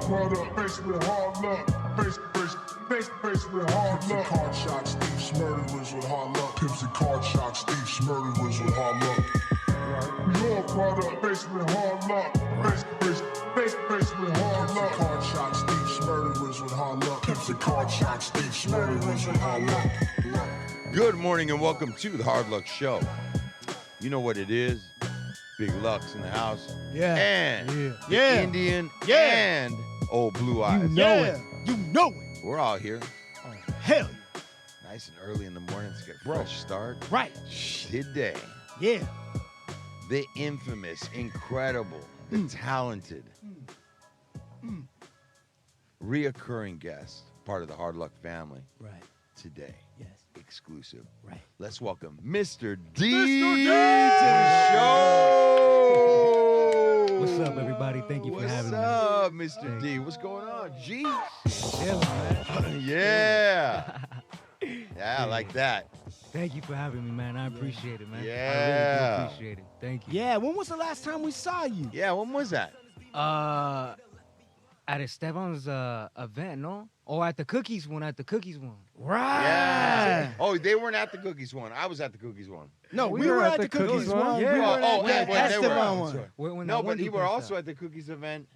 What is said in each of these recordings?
PROTO, face with hard luck. Face with hard luck. Card shots, thieves, murderers with hard luck. Pimps and card shots, thieves, murderers with hard luck. We all PROTO, face with hard luck. Face with hard luck. Card shots, thieves, murderers with hard luck. Pimps and card shots, thieves, murderers with hard luck. Good morning and welcome to the Hard Luck Show. You know what it is. Big Lux in the house. Yeah. And Yeah. the Indian Yeah. and old Blue Eyes. You know it. You know it. We're all here. Oh, hell yeah. Nice and early in the morning to get a fresh start. Right. Today, Yeah. the infamous, incredible, the talented, reoccurring guest, part of the Hard Luck family. Right. Today. Yes. Exclusive. Right. Let's welcome Mr. D, Mr. D! to the show. What's up, everybody? Thank you for having me. What's up, Mr. D? What's going on? G? Yeah, man. Yeah. Yeah, I like that. Thank you for having me, man. I appreciate it, man. Yeah. I really do appreciate it. Thank you. Yeah. When was the last time we saw you? Yeah, when was that? At Esteban's event, no? Or at the cookies one, Right. Yeah. Oh, they weren't at the cookies one. I was at the cookies one. No, we were at the cookies one. Yeah. We were Oh, at yeah, that when they were Esteban at- one. sorry. When No, that but Wendy you were place also out. at the cookies event.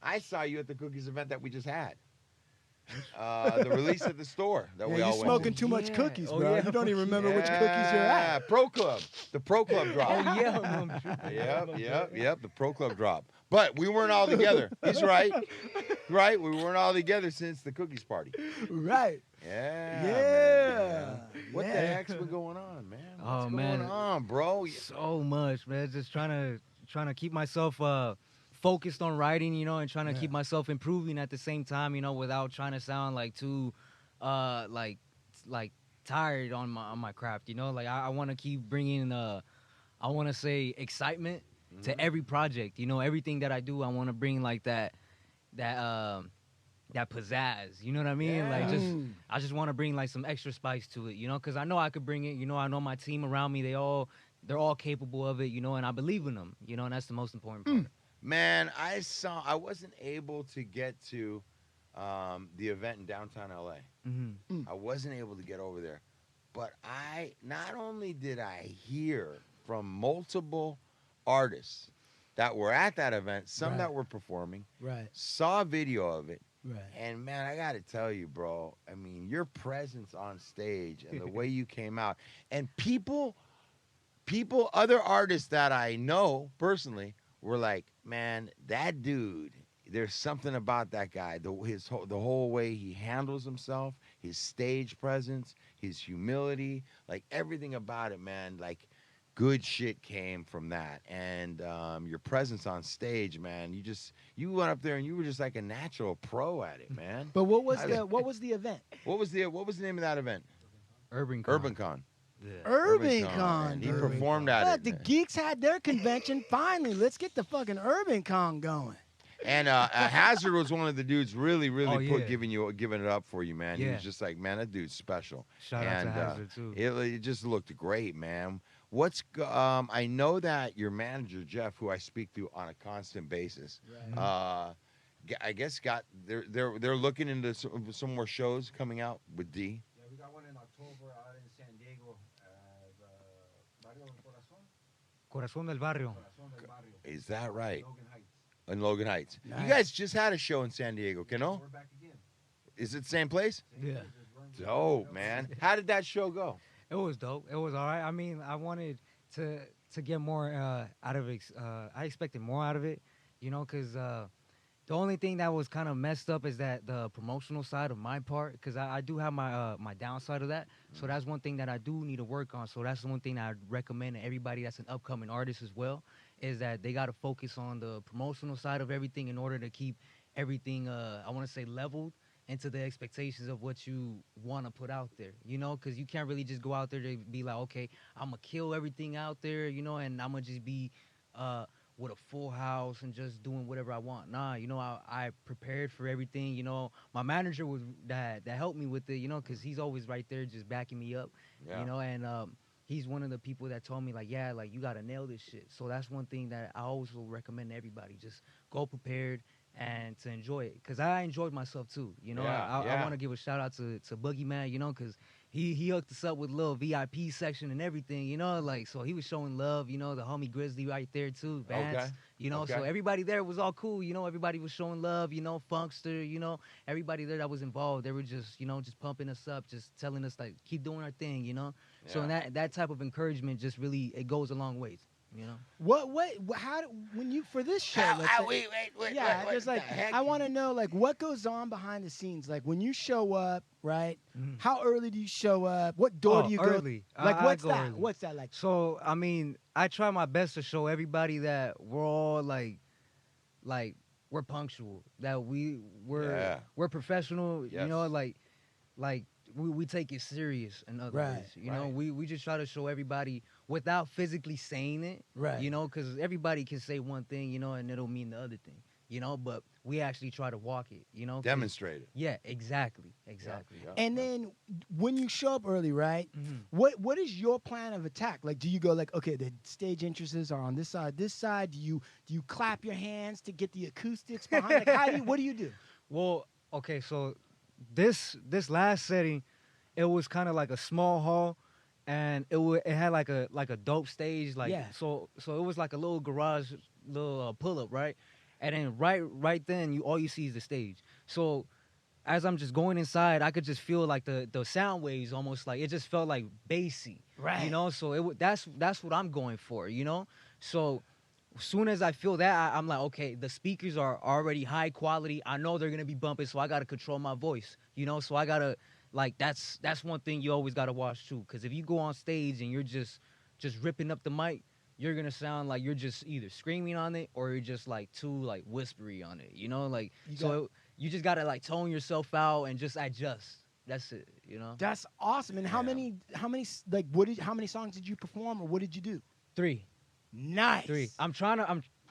I saw you at the cookies event that we just had. The release at the store that we Yeah, all you went smoking to. too much Yeah. cookies, Oh, bro. yeah. You don't even remember which cookies you're Yeah, at. Pro Club. The Pro Club drop. Oh, yeah. I remember. Yep. The Pro Club drop. But we weren't all together. He's right. Right? We weren't all together since the cookies party. Right. Yeah. Yeah. Man. What the Yeah. heck's been going on, man? What's Oh, going man. on, bro? So much, man. Just trying to keep myself focused on writing, and trying to keep myself improving at the same time, without trying to sound like too like tired on my craft, Like I want to keep bringing I want to say excitement to every project, everything that I do. I want to bring like that pizzazz, you know what I mean? Yeah. Like I just want to bring like some extra spice to it, because I know I could bring it. I know my team around me, they're all capable of it, and I believe in them, and that's the most important part. Man, I wasn't able to get to the event in downtown LA. I wasn't able to get over there. But not only did I hear from multiple artists that were at that event, some Right. that were performing, Right. saw a video of it. Right. And man, I got to tell you, bro, I mean, your presence on stage and the way you came out, and people, other artists that I know personally were like, man, that dude, there's something about that guy, the whole way he handles himself, his stage presence, his humility, like everything about it, man, like good shit came from that. And your presence on stage, man, you went up there and you were just like a natural pro at it, man. But what was the event? What was the name of that event? Urban Con. Yeah. Urban Con. Con. He dude. performed at Look, it. the man. geeks had their convention. Finally, let's get the fucking Urban Con going. And Hazard was one of the dudes really Oh, yeah. giving it up for you, man. He Yeah. was just like, man, that dude's special. Shout out to Hazard, too. It just looked great, man. I know that your manager Jeff, who I speak to on a constant basis, I guess they're looking into some more shows coming out with D. Yeah, we got one in October out in San Diego, Barrio del Corazón del Barrio. Corazón del Barrio. Is that right? Logan Heights. In Logan Heights. Nice. You guys just had a show in San Diego, no? We're back again. Is it the same place? Yeah. Dope, man. How did that show go? It was dope. It was all right. I mean, I wanted to get more out of it. I expected more out of it, because the only thing that was kind of messed up is that the promotional side of my part, because I do have my downside of that. So that's one thing that I do need to work on. So that's the one thing that I'd recommend to everybody that's an upcoming artist as well, is that they got to focus on the promotional side of everything in order to keep everything, I want to say, leveled into the expectations of what you want to put out there, because you can't really just go out there to be like, okay, I'm going to kill everything out there, and I'm going to just be with a full house and just doing whatever I want. Nah, I prepared for everything, My manager was that helped me with it, because he's always right there just backing me up, Yeah. and he's one of the people that told me like, yeah, like you gotta nail this shit. So that's one thing that I always will recommend to everybody. Just go prepared and to enjoy it, cause I enjoyed myself too. You know, I want to give a shout out to Boogie Man. You know, cause he hooked us up with a little VIP section and everything. You know, like so he was showing love. You know, the homie Grizzly right there too. Vance. Okay. You know, Okay. so everybody there was all cool. You know, everybody was showing love. You know, Funkster. You know, everybody there that was involved, they were just, you know, just pumping us up, just telling us like keep doing our thing. You know, so that type of encouragement just really it goes a long ways. You know. How when you for this show? let's say- Wait. yeah, what just the like heck? I want to know like what goes on behind the scenes. Like when you show up, right? How early do you show up? What door do you early. go? Like I what's go that? early. What's that like? So I mean, I try my best to show everybody that we're all like we're punctual, that we're professional. Yes. You know, like we take it serious in other Right, ways. You know, we just try to show everybody without physically saying it. Right. You know, because everybody can say one thing, you know, and it'll mean the other thing. You know, but we actually try to walk it. You know, 'cause- Demonstrate it. Yeah, exactly. Yeah. And then when you show up early, right? Mhm. What is your plan of attack? Like, do you go like, okay, the stage entrances are on this side, this side? Do you clap your hands to get the acoustics behind? Like, what do you do? Well, okay, so this last setting, it was kind of like a small hall, and it had like a dope stage, like Yeah. so it was like a little garage, little pull up, right? And then right then all you see is the stage. So as I'm just going inside, I could just feel like the sound waves almost like it just felt like bassy, Right. You know, so that's what I'm going for, you know. So as soon as I feel that, I'm like, okay, the speakers are already high quality. I know they're gonna be bumping, so I gotta control my voice, you know. So I gotta like that's one thing you always gotta watch too, because if you go on stage and you're just ripping up the mic, you're gonna sound like you're just either screaming on it or you're just like too like whispery on it, you know. Like you just gotta like tone yourself out and just adjust. That's it, you know. That's awesome. And how many like how many songs did you perform or what did you do? 3. Nice. 3.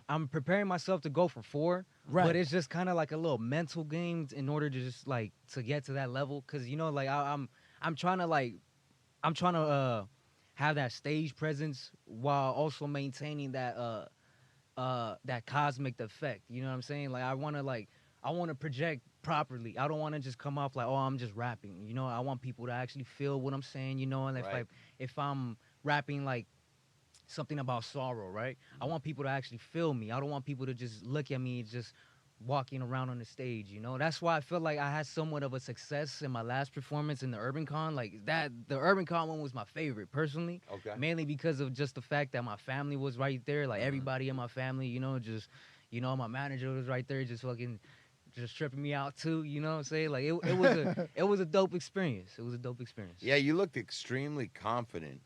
I'm preparing myself to go for 4, Right. but it's just kind of like a little mental game in order to just like to get to that level, because you know like I'm trying to have that stage presence while also maintaining that cosmic effect. You know what I'm saying? Like I want to project properly. I don't want to just come off like, oh, I'm just rapping. You know, I want people to actually feel what I'm saying. You know, and if I'm rapping like something about sorrow, right? I want people to actually feel me. I don't want people to just look at me just walking around on the stage, you know? That's why I feel like I had somewhat of a success in my last performance in the Urban Con. Like the Urban Con one was my favorite personally. Okay. Mainly because of just the fact that my family was right there. Like everybody in my family, you know, just, you know, my manager was right there just fucking just tripping me out too, you know what I'm saying? Like it was a dope experience. It was a dope experience. Yeah, you looked extremely confident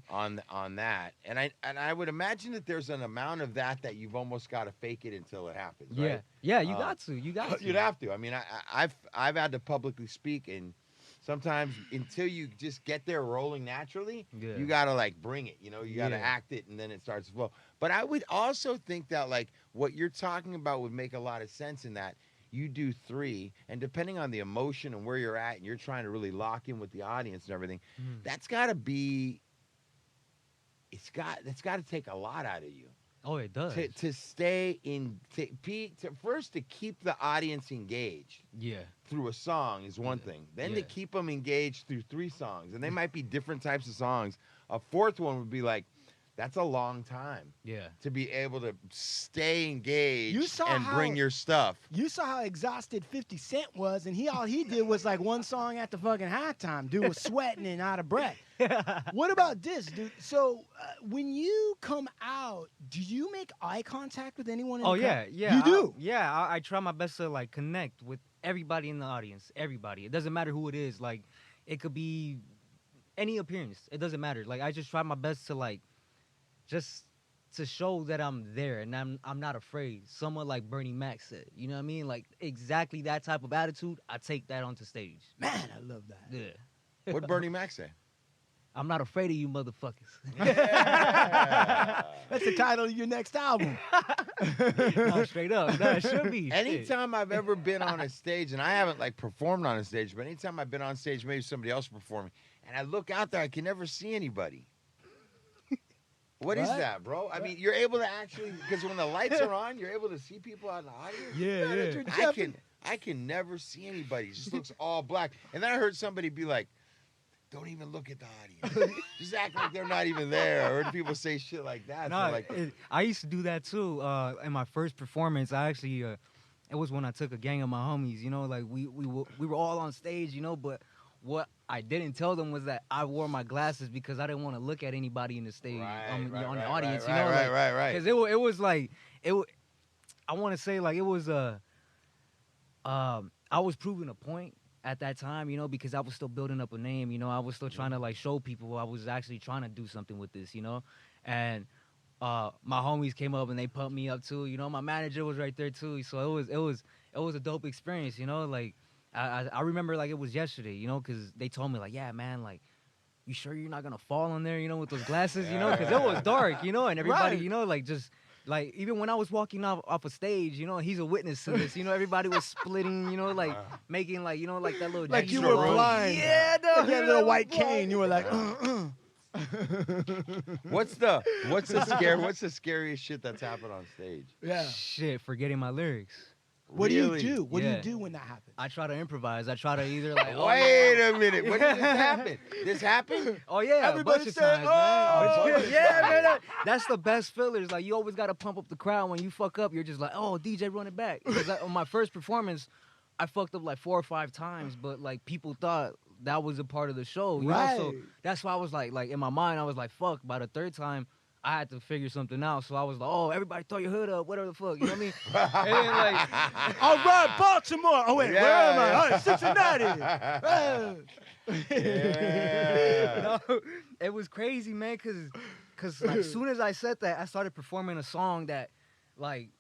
on that, and I would imagine that there's an amount of that you've almost got to fake it until it happens. Yeah, Right? yeah, you got to. You'd have to. I mean, I've had to publicly speak, and sometimes until you just get there rolling naturally, Yeah. you gotta like bring it. You know, you gotta Yeah. act it, and then it starts to flow. But I would also think that like what you're talking about would make a lot of sense in that you do 3, and depending on the emotion and where you're at, and you're trying to really lock in with the audience and everything, that's got to be. That's got to take a lot out of you. Oh, it does. To stay in, first to keep the audience engaged Yeah. through a song is one thing. Then to Yeah. keep them engaged through 3 songs, and they might be different types of songs. A 4th one would be like, that's a long time Yeah. to be able to stay engaged You saw and bring how- your stuff. You saw how exhausted 50 Cent was, and all he did was like one song at the fucking halftime. Dude was sweating and out of breath. What about this, dude? So when you come out, do you make eye contact with anyone in Oh the yeah, crowd? yeah. You do? I try my best to like connect with everybody in the audience. Everybody. It doesn't matter who it is. Like it could be any appearance. It doesn't matter. Like I just try my best to like just to show that I'm there and I'm not afraid. Someone like Bernie Mac said, you know what I mean? Like exactly that type of attitude. I take that onto stage. Man, I love that. Yeah. What'd Bernie Mac say? I'm not afraid of you motherfuckers. That's the title of your next album. No, straight up. No, it should be. Shit. Anytime I've ever been on a stage, and I haven't like performed on a stage, but anytime I've been on stage, maybe somebody else performing, and I look out there, I can never see anybody. What is What? that, bro? I mean, you're able to actually, because when the lights are on, you're able to see people out in the audience. Yeah. I can never see anybody. It just looks all black. And then I heard somebody be like, "Don't even look at the audience. Just act like they're not even there." I heard people say shit like that. No, So like, I used to do that too. In my first performance, I actually, it was when I took a gang of my homies. You know, like we were all on stage. You know, but what I didn't tell them was that I wore my glasses because I didn't want to look at anybody in the stage on the audience. You know, right. Because it was like I want to say like it was I was proving a point at that time, you know, because I was still building up a name, you know. I was still trying to like show people I was actually trying to do something with this, you know. And my homies came up and they pumped me up too, you know. My manager was right there too, so it was a dope experience, you know. Like I remember like it was yesterday, you know, because they told me like, yeah, man, like, you sure you're not gonna fall on there, you know, with those glasses, you know, because it was dark, you know, and everybody, you know, like just. Like, even when I was walking off a stage, you know, he's a witness to this. You know, everybody was splitting, you know, like, making, like, you know, like that little... Like you extra were room. blind. Yeah, no. Like you had a little white cane. You were like, what's the scariest shit that's happened on stage? Yeah. Shit, forgetting my lyrics. What Really? do you do? What do Yeah. you do when that happens? I try to improvise. I try to either, like... Wait a minute. When did this happen? This happened? Oh, yeah, Everybody a bunch of said, times, "Oh!" man. A bunch of Yeah, times. man. That's the best fillers. Like, you always got to pump up the crowd. When you fuck up, you're just like, oh, DJ, run it back. Because on my first performance, I fucked up like 4 or 5 times, but, like, people thought that was a part of the show, you know? So that's why I was like, in my mind, I was like, fuck, by the 3rd time, I had to figure something out. So I was like, oh, everybody throw your hood up, whatever the fuck, you know what I mean? And then, like, All right, Baltimore. Oh, wait, Yeah, where am I? yeah. Oh, Cincinnati. Yeah. no, it was crazy, man, because like, as soon as I said that, I started performing a song that, like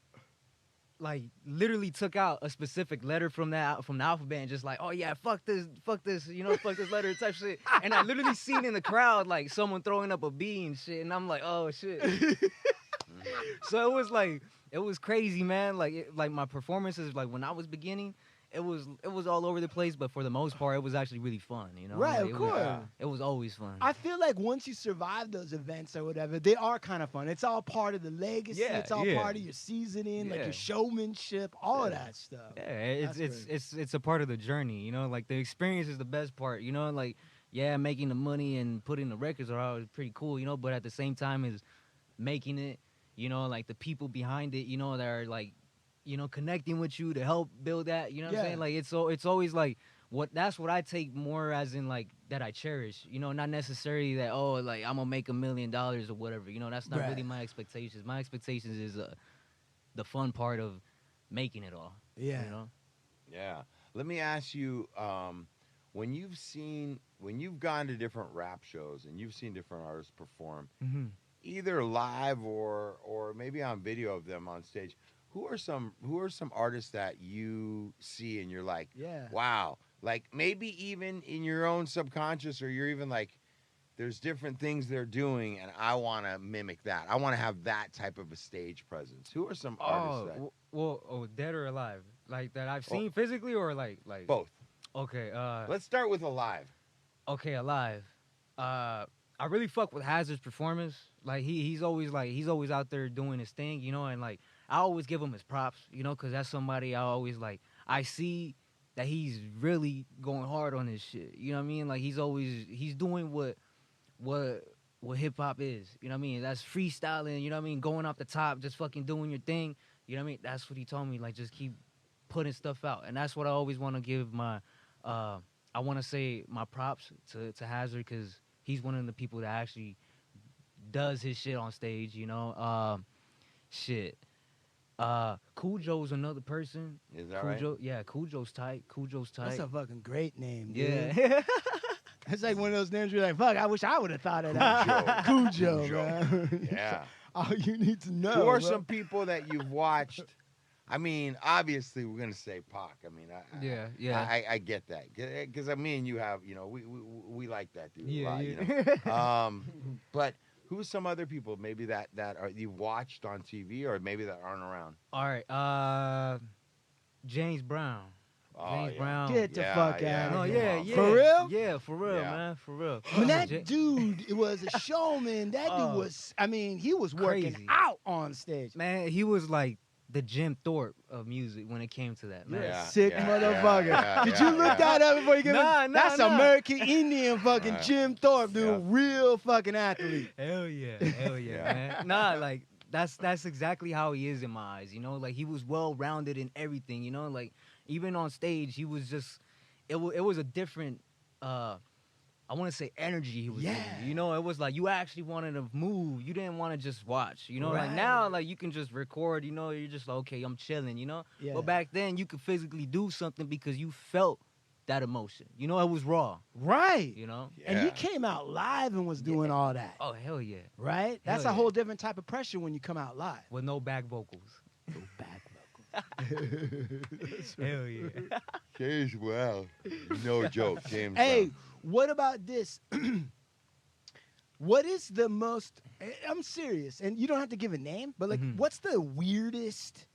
literally took out a specific letter from the alphabet and just like, oh yeah, fuck this, you know, fuck this letter type shit. And I literally seen in the crowd like someone throwing up a B and shit, and I'm like, oh shit. So it was crazy, man. Like my performances, like when I was beginning, it was all over the place, but for the most part, it was actually really fun, you know. Right, Like, of course. It was always fun. I feel like once you survive those events or whatever, they are kind of fun. It's all part of the legacy. Yeah, It's all yeah. part of your seasoning, like Yeah. your showmanship, all of that stuff. Yeah, That's it's a part of the journey, you know. Like the experience is the best part, you know. Like, yeah, making the money and putting the records out is pretty cool, you know. But at the same time, is making it, you know, like the people behind it, you know, that are like, you know, connecting with you to help build that, you know what I'm Yeah. saying? Like it's always like that's what I take more as in like that I cherish, you know, not necessarily that, oh, like I'm gonna make $1 million or whatever, you know. That's not Right. really my expectations. My expectations is the fun part of making it all. Yeah. You know? Yeah. Let me ask you, when you've gone to different rap shows and you've seen different artists perform, Mm-hmm. either live or maybe on video of them on stage, who are some artists that you see and you're like, Yeah. wow, like maybe even in your own subconscious, or you're even like, there's different things they're doing and I want to mimic that. I want to have that type of a stage presence. Who are some artists that Well, dead or alive, like that I've seen physically, or like both? Okay, Let's start with alive. okay, alive. I really fuck with Hazard's performance. Like he's always out there doing his thing, you know, and like I always give him his props, you know, because that's somebody I always like. I see that he's really going hard on his shit. You know what I mean? Like he's doing what hip hop is. You know what I mean? That's freestyling. You know what I mean? Going off the top, just fucking doing your thing. You know what I mean? That's what he told me. Like just keep putting stuff out, and that's what I always want to give my. I want to say my props to Hazard, because he's one of the people that actually does his shit on stage, you know. Shit. Cujo's another person. Is that Cujo, right? yeah, Cujo's tight. That's a fucking great name, dude. Yeah. It's like one of those names you're like, fuck, I wish I would have thought of that. Cujo, man. Yeah. All you need to know. Who are bro. some people that you've watched? I mean, obviously, we're gonna say Pac. I mean, I get that, because me and you have, you know, we like that dude a lot, you know. But who's some other people maybe that are you've watched on TV, or maybe that aren't around? All right. James Brown. James Brown. Get the fuck out No, of yeah, here. yeah. For real? Yeah, for real, Yeah. man. For real. When that dude was a showman, that dude Oh. was, I mean, he was working Crazy. out on stage. Man, he was like the Jim Thorpe of music when it came to that, man. You're Yeah, a sick yeah, motherfucker. yeah, Did yeah, you look yeah. that up before you give Nah, it? nah, That's nah. American Indian fucking Right. Jim Thorpe, dude. Yeah. Real fucking athlete. Hell yeah, hell yeah, Yeah. man. Nah, like that's exactly how he is in my eyes. You know, like he was well rounded in everything. You know, like even on stage, he was just it was a different. I want to say energy he was giving you. You know, it was like you actually wanted to move. You didn't want to just watch. You know, like Right. now, like you can just record. You know, you're just like, okay, I'm chilling. You know, Yeah. but back then you could physically do something because you felt that emotion. You know, it was raw. Right. You know. And he Yeah. came out live and was doing all that. Oh hell yeah, Right? That's Hell a yeah. whole different type of pressure when you come out live. with no back vocals. No back vocals. Hell yeah. James Brown. No joke, James Hey, Brown. what about this? What is the most? I'm serious, and you don't have to give a name, but like, what's the weirdest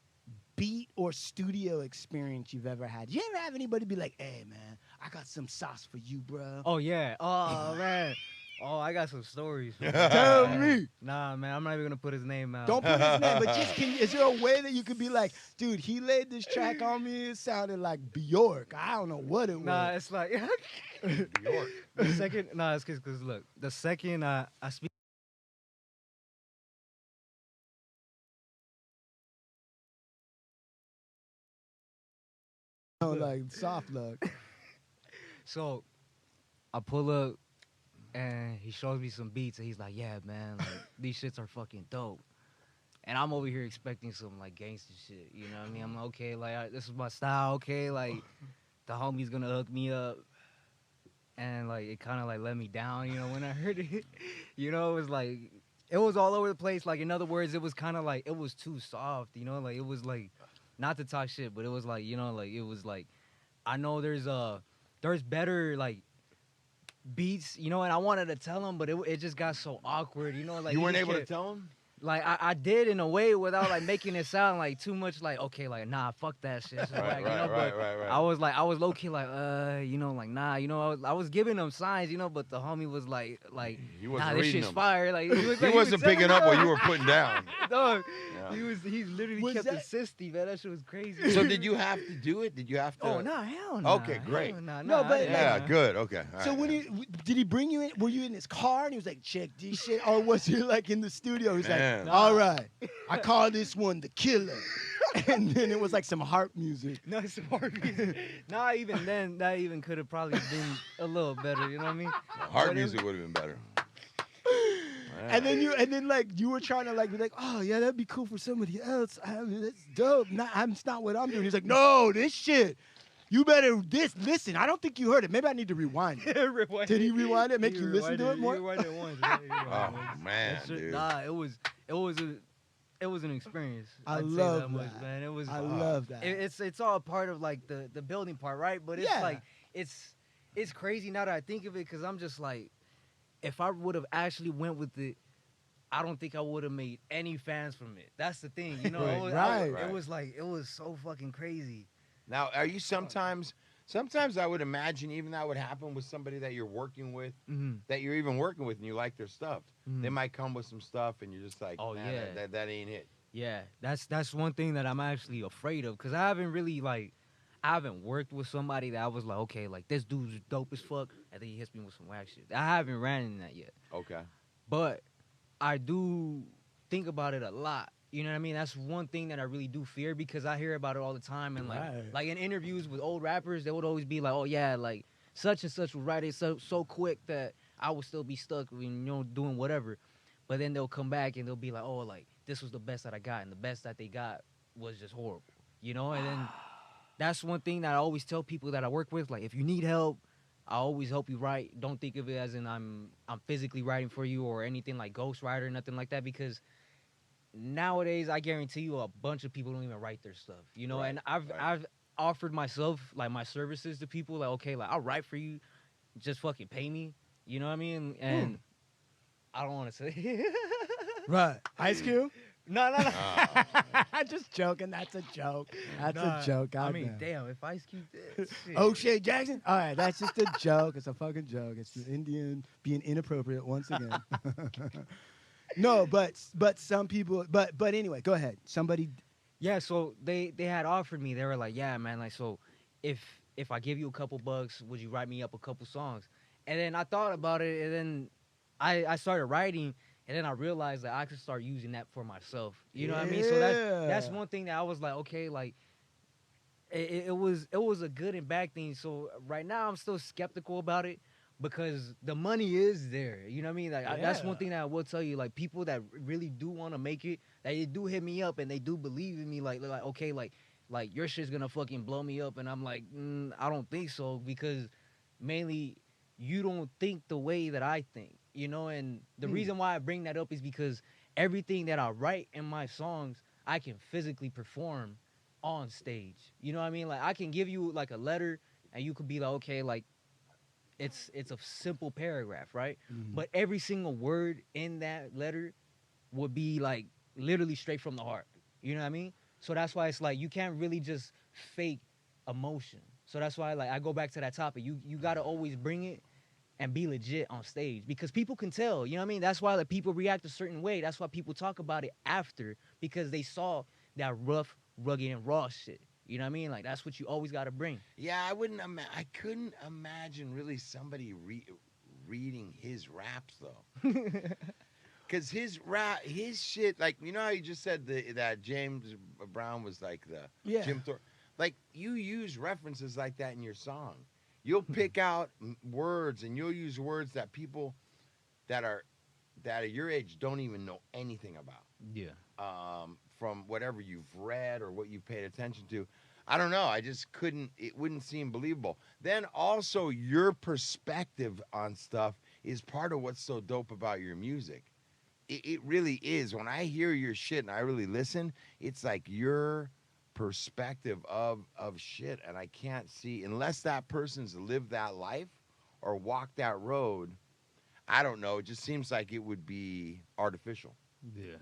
beat or studio experience you've ever had? You ever have anybody be like, "Hey, man, I got some sauce for you, bro"? Oh yeah. Oh man. Oh, I got some stories. Tell me. Nah, man, I'm not even gonna put his name out. Don't put his name, but just is there a way that you could be like, dude, he laid this track on me. It sounded like Bjork. I don't know what it was. Nah, it's like York. the second. Nah, it's because look, the second I speak. Like soft luck. So I pull up and he shows me some beats and he's like, "Yeah, man, like these shits are fucking dope." And I'm over here expecting some like gangster shit. You know what I mean? I'm like, okay, like this is my style. Okay, like the homie's gonna hook me up. And like it kind of like let me down, you know, when I heard it. You know, it was like it was all over the place. Like in other words, it was kind of like it was too soft, you know, like it was like not to talk shit, but it was like, you know, like it was like I know there's better like beats, you know, and I wanted to tell him, but it just got so awkward, you know, like You he weren't just able to kept- tell him? Like I did in a way without like making it sound like too much like okay like nah fuck that shit. It's whack, you know? But right. I was low key like you know like nah, you know, I was giving him signs, you know, but the homie was like He wasn't nah, this reading shit's them. fire, like He wasn't picking up what you were putting down. Dog, Yeah. he literally Was kept that- insisting, man. That shit was crazy. So did you have to do it? Did you have to? Oh no, hell no. Okay, great. No, but Yeah, good. Okay. All So right, when yeah. did he bring you in? Were you in his car and he was like, "Check this shit," or was he like in the studio? He's Man. like, "All right, I call this one the Killer," and then it was like some harp music. No, it's hard music. Not even then. That even could have probably been a little better. You know what I mean? Heart But it- music would have been better. And then like you were trying to like be like, "Oh yeah, that'd be cool for somebody else. I mean, that's dope. It's not what I'm doing." He's like, "No, this shit. You better listen. I don't think you heard it. Maybe I need to rewind it." Rewind Did he it. rewind it? Make He you listen to rewinded it more? He rewind it once. Yeah, he rewind Oh it once. man, That shit- dude. Nah, it was an experience. I I'd say love that much, that. man. It was. I love that. It's all part of like the building part, right? But it's Yeah. like it's crazy now that I think of it because I'm just like, if I would have actually went with it, I don't think I would have made any fans from it. That's the thing, you know. Right. It was like it was so fucking crazy. Now, are you sometimes I would imagine even that would happen with somebody that you're working with, that you're even working with, and you like their stuff. They might come with some stuff, and you're just like, Oh, man, yeah. that ain't it. Yeah, that's one thing that I'm actually afraid of because I haven't worked with somebody that I was like, okay, like this dude's dope as fuck, and then he hits me with some whack shit. I haven't ran in that yet, Okay. but I do think about it a lot. You know what I mean? That's one thing that I really do fear because I hear about it all the time, and Right. like in interviews with old rappers, they would always be like, oh yeah, like such and such would write it so quick that I would still be stuck, doing whatever. But then they'll come back and they'll be like, oh, like this was the best that I got, and the best that they got was just horrible, And then that's one thing that I always tell people that I work with, like if you need help, I always help you write. Don't think of it as in I'm physically writing for you or anything like ghostwriter, nothing like that, because nowadays I guarantee you a bunch of people don't even write their stuff, Right, And I've offered myself like my services to people, like okay, like I'll write for you, just fucking pay me, you know what I mean? And I don't want to say Right. Ice Cube? No. I'm just joking. That's a joke. That's Nah, a joke. I God mean, damn. damn, if Ice Cube did. Shit. O'Shea Jackson. All right, that's just a joke. It's a fucking joke. It's the Indian being inappropriate once again. No, but some people. But anyway, go ahead. Somebody. Yeah, so they had offered me. They were like, "Yeah, man, like so if I give you a couple bucks, would you write me up a couple songs?" And then I thought about it, and then I started writing, and then I realized that I could start using that for myself. You know what I mean? So that's Yeah. one thing that I was like, okay, like it was a good and bad thing. So right now I'm still skeptical about it because the money is there. You know what I mean? Like that's one Yeah. thing that I will tell you. Like people that really do want to make it, that they do hit me up and they do believe in me. Like okay, like your shit's gonna fucking blow me up, and I'm like, I don't think so because mainly you don't think the way that I think. You know, and the reason why I bring that up is because everything that I write in my songs, I can physically perform on stage. You know what I mean? Like I can give you like a letter and you could be like, okay, like it's a simple paragraph, right? But every single word in that letter would be like literally straight from the heart. You know what I mean? So that's why it's like you can't really just fake emotion. So that's why like I go back to that topic. You gotta always bring it and be legit on stage because people can tell. You know what I mean? That's why like people react a certain way. That's why people talk about it after because they saw that rough, rugged, and raw shit. You know what I mean? Like that's what you always got to bring. Yeah, I couldn't imagine really somebody reading his raps though. Cause his shit, like you know how you just said that James Brown was like the Yeah. Jim Thorpe, like you use references like that in your song. You'll pick out words and you'll use words that people that are your age don't even know anything about. Yeah. From whatever you've read or what you've paid attention to. I don't know. I just couldn't. It wouldn't seem believable. Then also your perspective on stuff is part of what's so dope about your music. It really is. When I hear your shit and I really listen, it's like your perspective of shit, and I can't see unless that person's lived that life or walked that road. I don't know. It just seems like it would be artificial. Yeah.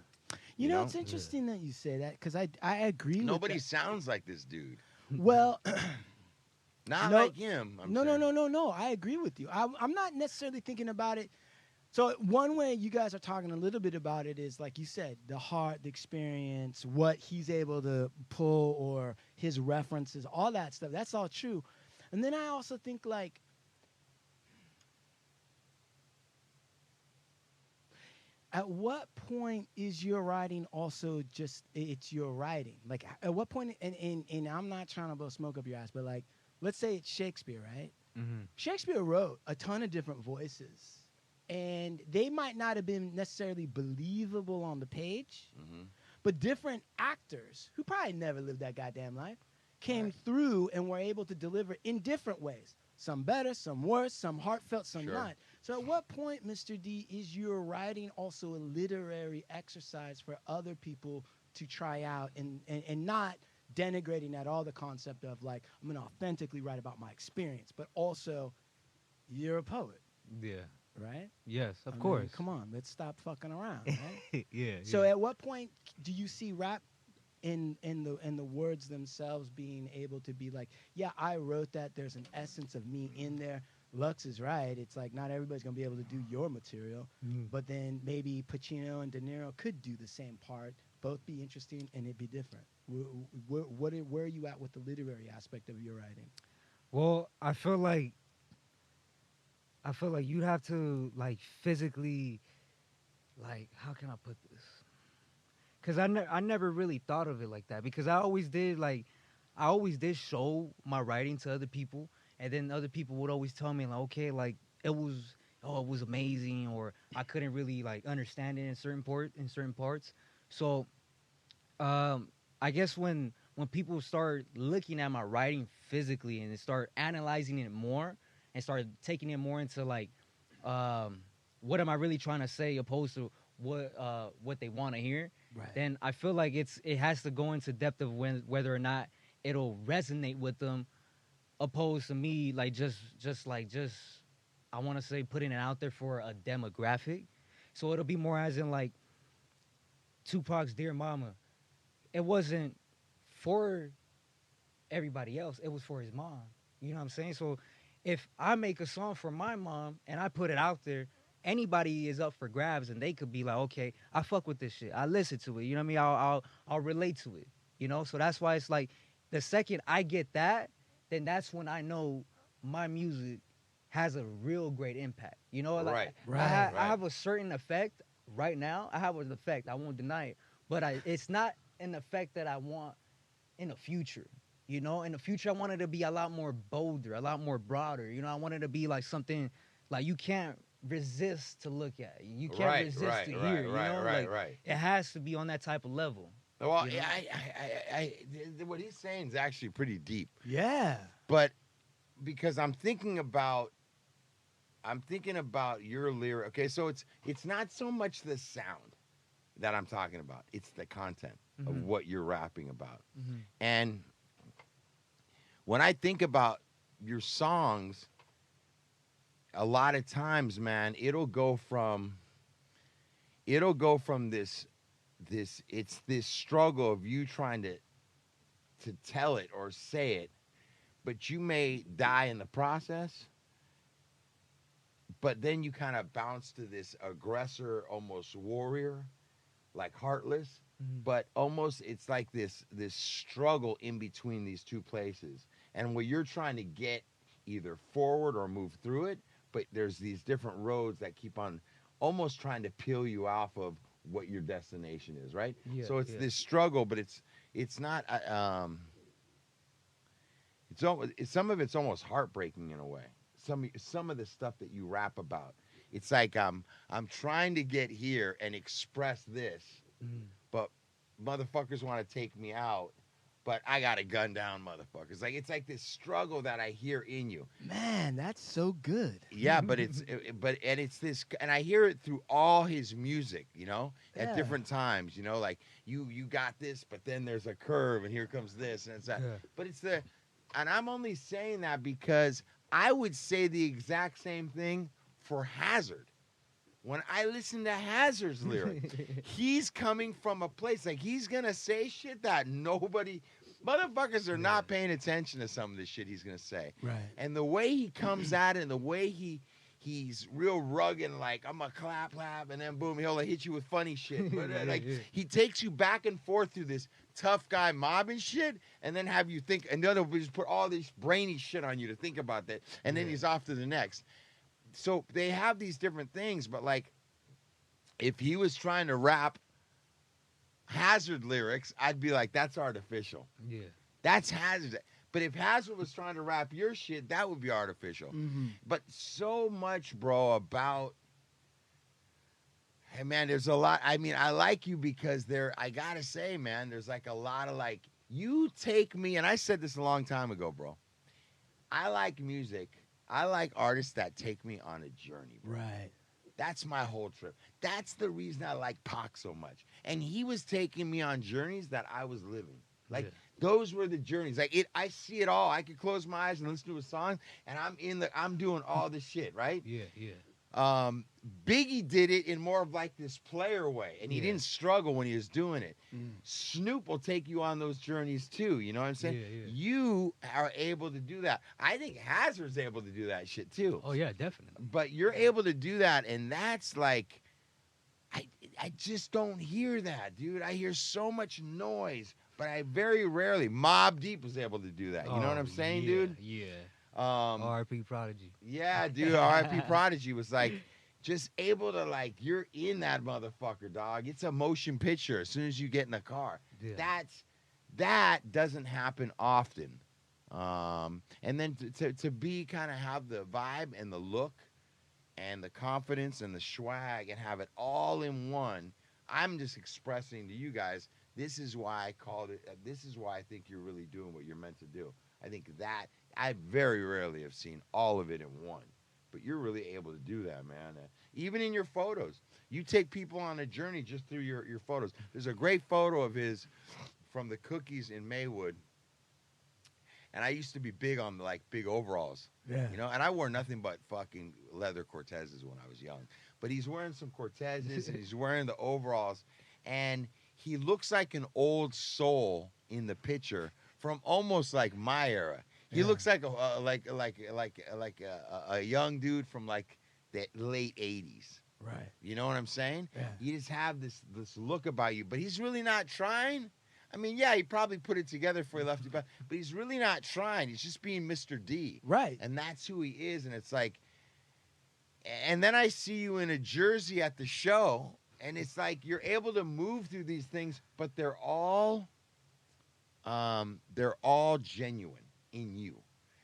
You know, know? it's interesting that you say that because I agree. Nobody with that. sounds like this dude. Well, Not No, like him. I'm saying. no. I agree with you. I'm not necessarily thinking about it. So one way you guys are talking a little bit about it is like you said, the heart, the experience, what he's able to pull, or his references, all that stuff. That's all true. And then I also think like, at what point is your writing also just it's your writing? Like at what point? And I'm not trying to blow smoke up your ass, but like, let's say it's Shakespeare, right? Mm-hmm. Shakespeare wrote a ton of different voices, and they might not have been necessarily believable on the page, but different actors who probably never lived that goddamn life came through and were able to deliver in different ways. Some better, some worse, some heartfelt, some not. So at what point, Mr. D, is your writing also a literary exercise for other people to try out and not denigrating at all the concept of like, I'm going to authentically write about my experience, but also you're a poet, Yeah. right? Yes, of I mean, course. come on, let's stop fucking around, right? Yeah. So at what point do you see rap in the words themselves being able to be like, yeah, I wrote that, there's an essence of me in there. Lux is right. It's like not everybody's gonna be able to do your material, but then maybe Pacino and De Niro could do the same part, both be interesting and it'd be different. Where are you at with the literary aspect of your writing? Well, I feel like you'd have to like physically, like, how can I put this? Because I never really thought of it like that because I always did show my writing to other people, and then other people would always tell me like, okay, like it was amazing, or I couldn't really like understand it in certain parts. So I guess when people start looking at my writing physically and they start analyzing it more and start taking it more into like what am I really trying to say opposed to what they want to hear, Right. then I feel like it has to go into depth of whether or not it'll resonate with them, opposed to me like just I want to say putting it out there for a demographic. So it'll be more as in like Tupac's Dear Mama, it wasn't for everybody else. It was for his mom. You know what I'm saying? So if I make a song for my mom and I put it out there, anybody is up for grabs and they could be like, okay, I fuck with this shit. I listen to it. You know what I mean? I'll relate to it. You know? So that's why it's like the second I get that, then that's when I know my music has a real great impact. You know, like Right, right, I have a certain effect right now. I have an effect. I won't deny it, but it's not an effect that I want in the future. You know, in the future, I want it to be a lot more bolder, a lot more broader. You know, I want it to be like something like you can't resist to look at. You can't Right, resist right, to right, hear. You right, know, right, like right. it has to be on that type of level. Well, You know? what he's saying is actually pretty deep, Yeah. but because I'm thinking about your lyric. Okay, so it's not so much the sound that I'm talking about. It's the content of Mhm. what you're rapping about. Mhm. And when I think about your songs, a lot of times, man, it'll go from this it's this struggle of you trying to tell it or say it, but you may die in the process. But then you kind of bounce to this aggressor, almost warrior, like heartless. Mhm. But almost it's like this struggle in between these two places. And where you're trying to get either forward or move through it, but there's these different roads that keep on almost trying to peel you off of what your destination is, right? Yeah, So it's yeah. this struggle, but it's not some of it's almost heartbreaking in a way. Some of the stuff that you rap about, it's like I'm trying to get here and express this, Mhm. but motherfuckers want to take me out, but I got to gun down motherfuckers. Like it's like this struggle that I hear in you. Man, that's so good. Yeah, but it's this, and I hear it through all his music, you know, at Yeah. different times, you know, like you got this, but then there's a curve, and here comes this, and it's that. Yeah. But and I'm only saying that because I would say the exact same thing for Hazard. When I listen to Hazard's lyrics, he's coming from a place like he's gonna say shit that motherfuckers are not paying attention to some of the shit he's gonna say. Right. And the way he comes at it, and the way he's real rugged, and like I'm a clap, and then boom, he'll like, hit you with funny shit. But he takes you back and forth through this tough guy mobbing shit, and then have you think, and then just put all this brainy shit on you to think about that, and then he's off to the next. So they have these different things, but like if he was trying to rap Hazard lyrics, I'd be like, that's artificial. Yeah. That's Hazard. But if Hazard was trying to rap your shit, that would be artificial. Mm-hmm. But so much, bro, about, hey, man, there's a lot. I mean, I like you because I gotta say, man, there's like a lot of like, you take me, and I said this a long time ago, bro. I like music. I like artists that take me on a journey, bro. Right. That's my whole trip. That's the reason I like Pac so much. And he was taking me on journeys that I was living. Like, those were the journeys. Like, I see it all. I could close my eyes and listen to a song, and I'm doing all this shit, right? Yeah, yeah. Biggie did it in more of like this player way, and he Yeah. didn't struggle when he was doing it. Mm. Snoop will take you on those journeys too. You know what I'm saying? Yeah, yeah. You are able to do that. I think Hazard's able to do that shit too. Oh yeah, definitely. But you're able to do that, and that's like, I just don't hear that, dude. I hear so much noise, but I very rarely. Mobb Deep was able to do that. You know what I'm saying, yeah, dude? Yeah. Um, R.I.P. Prodigy. yeah, dude. R.I.P. Prodigy was like just able to like, you're in that motherfucker, dog. It's a motion picture as soon as you get in the car. Yeah. That doesn't happen often. And then to be kind of have the vibe and the look and the confidence and the swag and have it all in one. I'm just expressing to you guys, this is why I called it, this is why I think you're really doing what you're meant to do. I think that I very rarely have seen all of it in one, but you're really able to do that, man. Even in your photos, you take people on a journey just through your photos. There's a great photo of his from the cookies in Maywood. And I used to be big on like big overalls, Yeah. you know, and I wore nothing but fucking leather Cortezes when I was young. But he's wearing some Cortezes and he's wearing the overalls. and he looks like an old soul in the picture from almost like my era. He looks like a young dude from like the late 80s. Right. You know what I'm saying? Yeah. You just have this look about you, but he's really not trying. I mean, yeah, he probably put it together before he left you, but he's really not trying. He's just being Mr. D. Right. And that's who he is. And it's like, and then I see you in a jersey at the show, and it's like you're able to move through these things, but they're all genuine in you.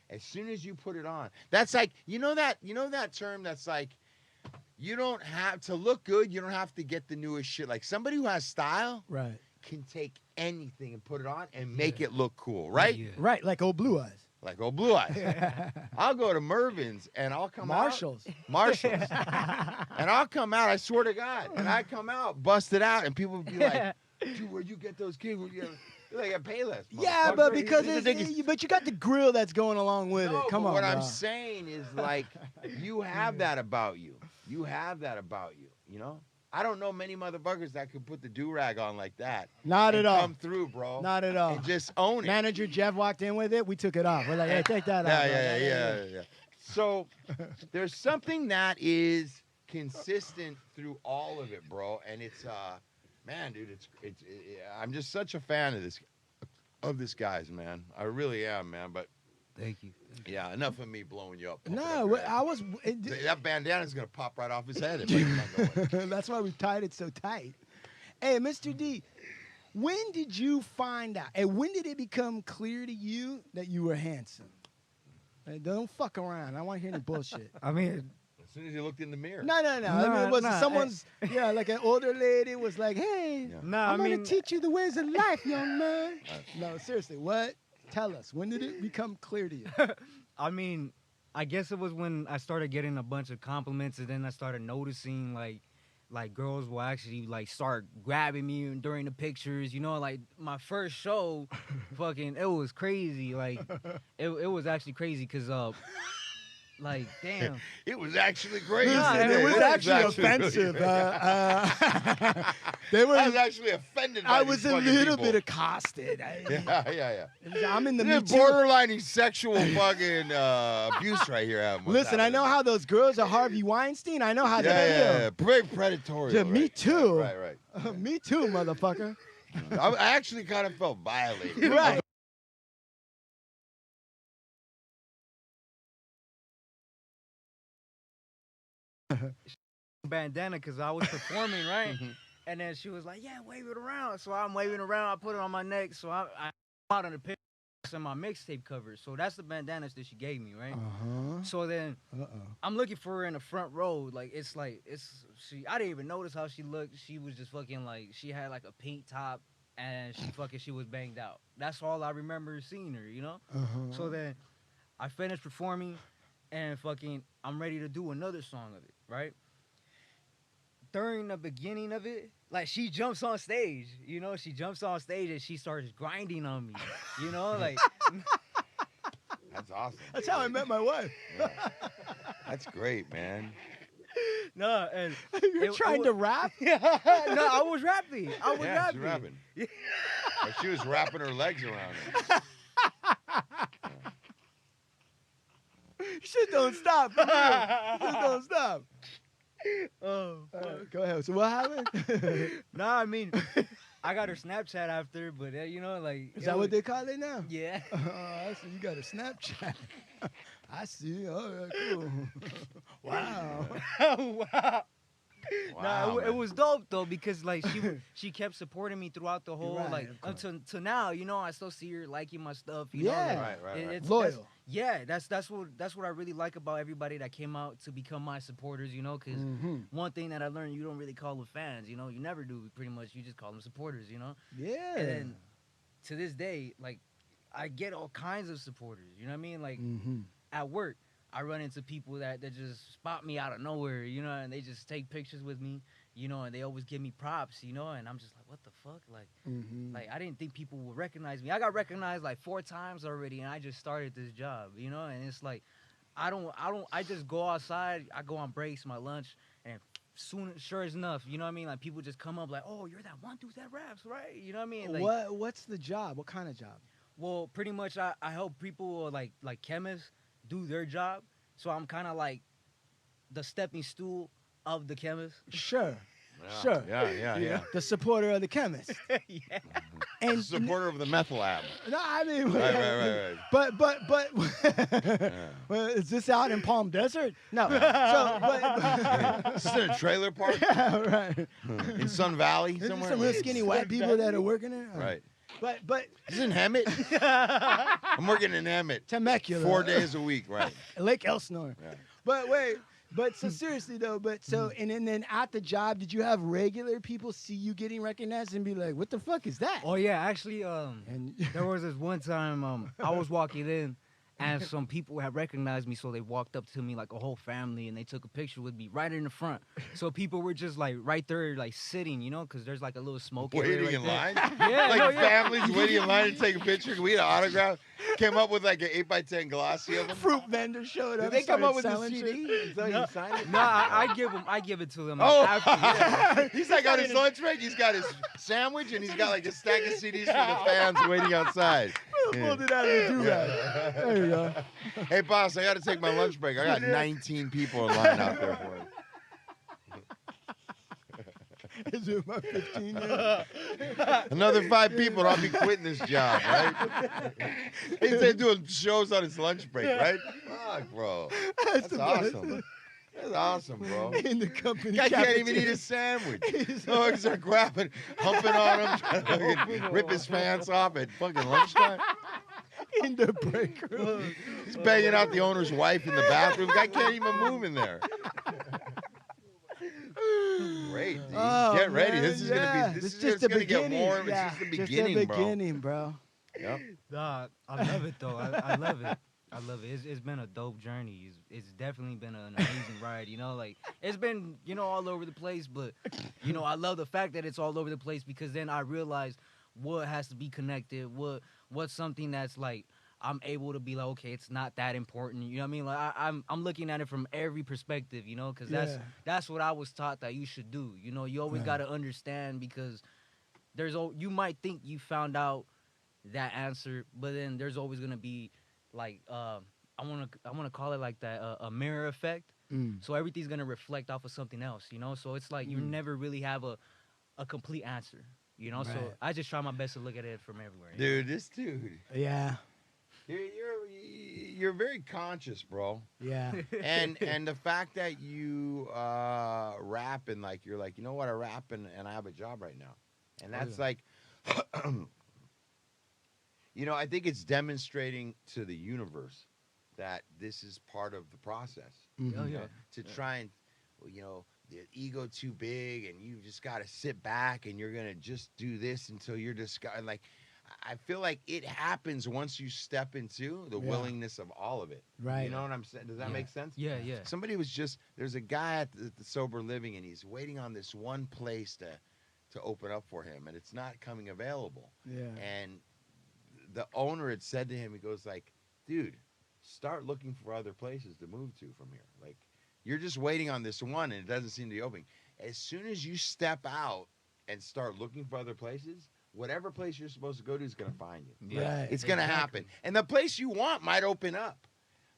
As soon as you put it on, that's like, you know that term that's like, you don't have to look good. You don't have to get the newest shit. Like somebody who has style Right. can take anything and put it on and make it look cool, right? Yeah. Right. Like old Blue Eyes. Like old Blue Eyes. I'll go to Mervin's and I'll come Marshalls. out. Marshalls. And I'll come out, I swear to God. And I come out, busted out, and people would be like, dude, where'd you get those kids? Like a Payless. Yeah, but because it's you got the grill that's going along with it. Come on. What bro. I'm saying is like, you have that about you. You have that about you, you know? I don't know many motherfuckers that could put the do-rag on like that. Not and at all. Come through, bro. Not at all. And just own it. Manager Jeff walked in with it. We took it off. We're like, hey, take that out. Yeah. So there's something that is consistent through all of it, bro. And it's, man, dude, I'm just such a fan of this guy's, man. I really am, man. But Thank you. yeah, enough of me blowing you up. No, I was. That bandana's gonna pop right off his head. If I keep on That's why we tied it so tight. Hey, Mr. D, when did you find out, and when did it become clear to you that you were handsome? Hey, don't fuck around. I don't want to hear any bullshit. I mean, As soon as he looked in the mirror. No. I mean, it was Nah, someone's, like an older lady was like, hey, Yeah. nah, I'm I going mean, to teach you the ways of life, young man. No, seriously, what? Tell us. When did it become clear to you? I mean, I guess it was when I started getting a bunch of compliments, and then I started noticing like girls will actually like start grabbing me during the pictures. You know, like my first show, fucking, it was crazy. Like it was actually crazy because like damn. It was actually crazy. No, and it was actually offensive. They were. I was actually offended by I these was a fucking little people. bit accosted. Yeah. I'm in the This Me is Too. borderline sexual fucking abuse right here. Adam. What's Listen, I know happening? how those girls are Harvey Weinstein. I know how they Yeah. Very predatory. Yeah, though, me right? too. Right. feel. Me too, motherfucker. I actually kind of felt violated. Right. Bandana because I was performing, right? And then she was like, yeah, wave it around. So I'm waving around. I put it on my neck. So I'm out on the picture and my mixtape cover. So that's the bandanas that she gave me, right? Uh-huh. So then I'm looking for her in the front row. Like, I didn't even notice how she looked. She was just fucking like, she had like a pink top and she was banged out. That's all I remember seeing her, you know? Uh-huh. So then I finished performing and fucking, I'm ready to do another song of it, right? During the beginning of it, like she jumps on stage, you know, and she starts grinding on me, you know, like. That's awesome. That's how I met my wife. Yeah. That's great, man. No, and You're trying to rap? no, I was rapping. Yeah, she's rapping. Like, she was wrapping her legs around it. Shit don't stop. For real. Shit don't stop. Oh, Go ahead. So what happened? nah, I mean, I got her Snapchat after, but you know, like. Is that what they call it now? Yeah. I see you got a Snapchat. I see. All right, cool. Wow. Wow. Wow, it man. was dope though because like she kept supporting me throughout the whole Right, like of course. until now, you know, I still see her liking my stuff. You know, Yeah. like, Right. it's Loyal. that's what I really like about everybody that came out to become my supporters. You know, because Mhm. one thing that I learned, you don't really call them fans. You know, you never do. Pretty much, you just call them supporters. You know, Yeah. and then to this day, like I get all kinds of supporters. You know what I mean? Like Mhm. at work, I run into people that just spot me out of nowhere, you know, and they just take pictures with me, you know, and they always give me props, you know, and I'm just like, what the fuck? Mhm. Like I didn't think people would recognize me. I got recognized like 4 times already, and I just started this job, you know, and it's like, I just go outside, I go on breaks, my lunch, and sure as enough, you know what I mean? Like people just come up like, oh, you're that one dude that raps, right? You know what I mean? Like, What's the job? What kind of job? well, pretty much I help people like chemists do their job. So I'm kind of like the stepping stool of the chemist. Sure. Yeah. Sure. Yeah. The supporter of the chemist. Yeah. And Supporter of the meth lab. no, I mean, Right. but Yeah. well, is this out in Palm Desert? No. This is in a trailer park Yeah, right. in Sun Valley Is there somewhere. some real skinny white people that are working there? Right. But This is in Hemet. I'm working in Hemet Temecula, 4 days a week. Right. Lake Elsinore. Yeah. But wait, so seriously though, and then at the job, did you have regular people see you getting recognized and be like, "What the fuck is that?" Oh yeah, actually, And there was this one time I was walking in, and some people had recognized me, so they walked up to me like a whole family, and they took a picture with me right in the front. So people were just like right there, like sitting, you know, because there's like a little smoke area Waiting right in there. line? Yeah, Like no, yeah. families waiting in line to take a picture. We had an autograph. Came up with like an 8x10 glossy of them. fruit vendor showed up. Did they come started up with the selling shit. CD and tell you to sign it? No, I give it to them. Like, Oh, after, he's like on his lunch break. He's got his sandwich and he's got like a stack of CDs for the fans waiting outside. Yeah. Pulled it out of the do-rag. There you go. Hey, boss, I got to take my lunch break. I got 19 people in line out there for it. Is it my 15 years? Another 5 people, and I'll be quitting this job, right? He's doing shows on his lunch break, right? Fuck, bro. That's the awesome. That's awesome, bro. In the company Guy can't even eat cafeteria. a sandwich. Dogs are grabbing, humping on him, trying to fucking rip his pants off at fucking lunchtime. in the break room. He's banging out the owner's wife in the bathroom. Guy can't even move in there. Great, dude. Oh, Get ready. man, This is gonna be. This It's is just the gonna beginning. get warm. Yeah, It's just the just beginning, the beginning, bro. Yep. Nah, I love it though. I love it. I love it. It's been a dope journey. It's definitely been an amazing ride. You know, like it's been all over the place. But I love the fact that it's all over the place because then I realize what has to be connected. What's something that's like I'm able to be like, okay, it's not that important. You know what I mean? Like I'm looking at it from every perspective. You know, because that's what I was taught that you should do. You know, you always Right. got to understand because you might think you found out that answer, but then there's always gonna be like I want to call it like that a mirror effect. So everything's gonna reflect off of something else, you know. So it's like you never really have a complete answer, you know. So Right. I just try my best to look at it from everywhere. you Dude, this dude. Yeah, You're very conscious, bro. yeah. And the fact that you rap and like you're like, you know what, I rap and I have a job right now, and that's yeah. like. I think it's demonstrating to the universe that this is part of the process. Mhm. Oh, you yeah. know, to try and, the ego too big and you just got to sit back and you're going to just do this until you're discovered. Like, I feel like it happens once you step into the Yeah. willingness of all of it. Right. You know what I'm saying? Does that Yeah. make sense? Yeah, yeah. Somebody was there's a guy at the Sober Living and he's waiting on this one place to open up for him and it's not coming available. Yeah. And the owner had said to him, he goes like, dude, start looking for other places to move to from here. Like, you're just waiting on this one and it doesn't seem to be opening. As soon as you step out and start looking for other places, whatever place you're supposed to go to is going to find you. Right. It's going to happen. And the place you want might open up.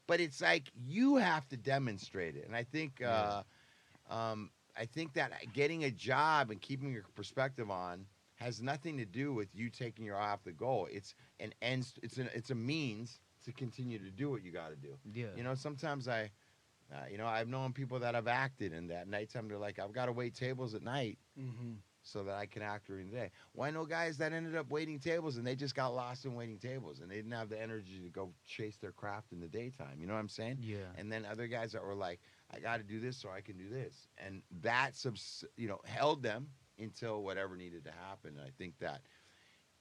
But it's like you have to demonstrate it. And I think I think that getting a job and keeping your perspective on has nothing to do with you taking your eye off the goal. It's an end. It's a means to continue to do what you got to do. Yeah. Sometimes I've known people that have acted and that nighttime they're like, I've got to wait tables at night Mm-hmm. so that I can act during the day. Well, I know guys that ended up waiting tables and they just got lost in waiting tables and they didn't have the energy to go chase their craft in the daytime. You know what I'm saying? Yeah. And then other guys that were like, I got to do this so I can do this. And that, held them until whatever needed to happen. And I think that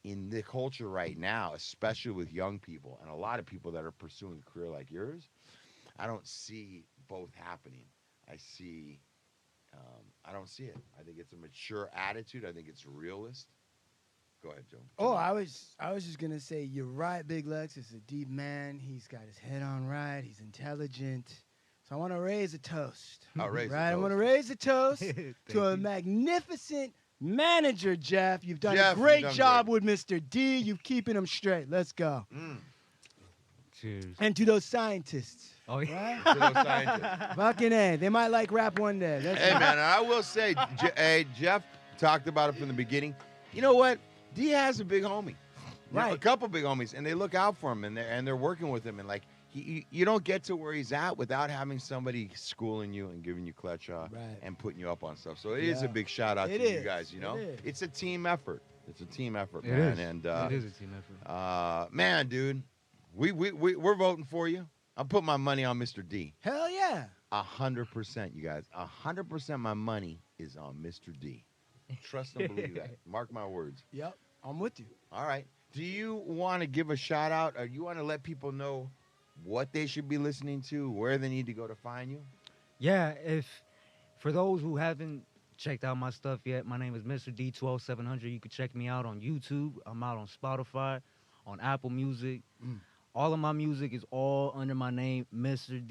in the culture right now, especially with young people and a lot of people that are pursuing a career like yours, I don't see both happening. I don't see it. I think it's a mature attitude. I think it's realist. Go ahead, Joe. Oh, I was just gonna say you're right. Big Lex is a deep man. He's got his head on right. He's intelligent. So I want to raise a toast. I'll raise a Right, I toast. want to raise a toast Thank to a you. magnificent manager, Jeff. You've done Jeff, a great you've done job great. with Mr. D. You're keeping him straight. Let's go. Cheers. And to those scientists. Oh yeah. Right? To those scientists. Fucking A. They might like rap one day. Let's Hey, go. man, I will say, hey, Jeff talked about it from the beginning. You know what? D has a big homie. You know, Right. a couple big homies, and they look out for him, and they're working with him. And, like, you don't get to where he's at without having somebody schooling you and giving you clutch Right. and putting you up on stuff. So it is Yeah. a big shout-out It to you is. guys, you know? It is. It's a team effort. It's a team effort, It man. is. And, It is a team effort. man, dude, we're voting for you. I'll put my money on Mr. D. Hell yeah. 100%, you guys. 100% my money is on Mr. D. Trust and believe that. Mark my words. Yep. I'm with you. All right. Do you want to give a shout out, or you want to let people know what they should be listening to, where they need to go to find you? Yeah, if for those who haven't checked out my stuff yet, my name is Mr. D12700. You can check me out on YouTube. I'm out on Spotify, on Apple Music. All of my music is all under my name, Mr.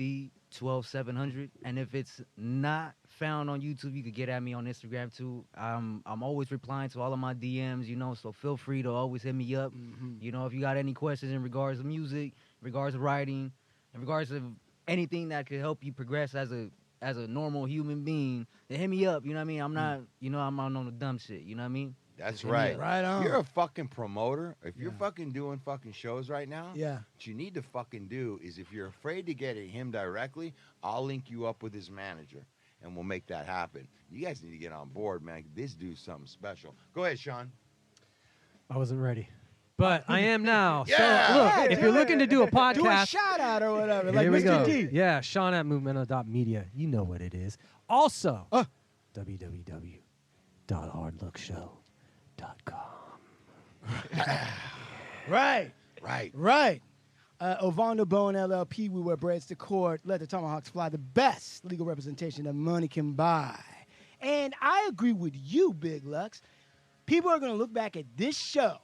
D12700. And if it's not found on YouTube, you could get at me on Instagram too. I'm always replying to all of my DMs, you know, so feel free to always hit me up. You know, if you got any questions in regards to music, in regards to writing, in regards to anything that could help you progress as a normal human being, then hit me up. You know what I mean? I'm not, you know, I'm not on the dumb shit. You know what I mean? That's Hit me right. up. Right on. You're a fucking promoter. If you're Yeah. fucking doing fucking shows right now, Yeah. what you need to fucking do is, if you're afraid to get at him directly, I'll link you up with his manager, and we'll make that happen. You guys need to get on board, man. This dude's something special. Go ahead, Sean. I wasn't ready, but I am now. Yeah. So look, Yeah, if you're do looking to do a Do a podcast, shout out or whatever. Like here we Mr. go. D. Yeah, Sean at movemento.media. You know what it is. Also, www.hardlookshow.com. Right. Right. Right. Ovando Bowen LLP, we wear braids to court. Let the tomahawks fly. The best legal representation that money can buy. And I agree with you, Big Lux. People are going to look back at this show.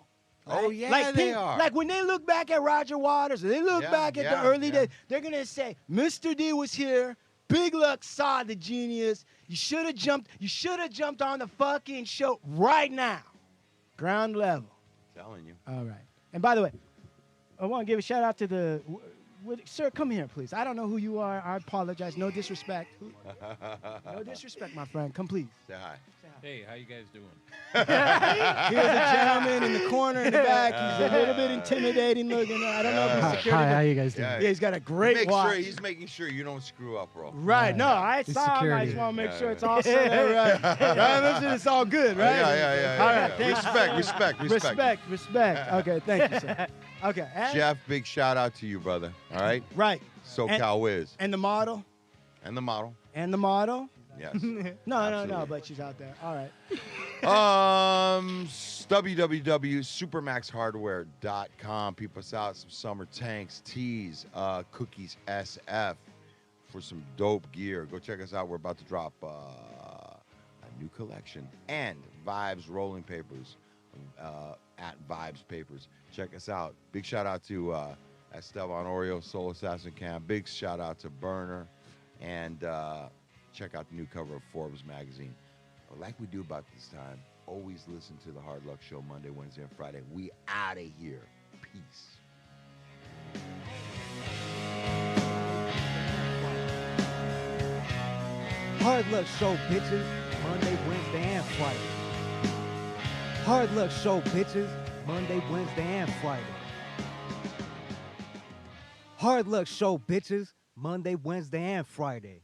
Oh, right? yeah, like they are. Like when they look back at Roger Waters, or they look Yeah, back at yeah, the early yeah. days, they're going to say, Mr. D was here. Big Lux saw the genius. You should have jumped on the fucking show right now. Ground level. Telling you. All right. And by the way, I want to give a shout out to the sir. Come here, please. I don't know who you are. I apologize. No disrespect. No disrespect, my friend. Come, please. Say hi. Hey, how you guys doing? Here's a gentleman in the corner in the back. He's a little bit intimidating looking. I don't know if he's Hi, security. how but you guys doing? Yeah. yeah, he's got a great watch. He's making sure you don't screw up, bro. Right. No, I He's saw him. I security. just want to make Yeah, sure yeah. it's all set up right. Right, make sure it's all good, right? Yeah. All right. yeah. thank you. Respect. Respect. Okay, thank you, sir. Okay. And, Jeff, big shout out to you, brother. All right? right. SoCal Wiz. And the model. And the model. And the model. Yes. No, Absolutely. but she's out there. All right. www.supermaxhardware.com. Peep us out. Some summer tanks, tees, cookies SF for some dope gear. Go check us out. We're about to drop a new collection. And Vibes rolling papers at Vibes Papers. Check us out. Big shout out to Esteban Oreo, Soul Assassin Camp. Big shout out to Burner. And check out the new cover of Forbes magazine. But like we do about this time, always listen to the Hard Luck Show Monday, Wednesday, and Friday. We out of here. Peace. Hard Luck Show, bitches. Monday, Wednesday, and Friday. Hard Luck Show, bitches. Monday, Wednesday, and Friday. Hard Luck Show, bitches. Monday, Wednesday, and Friday.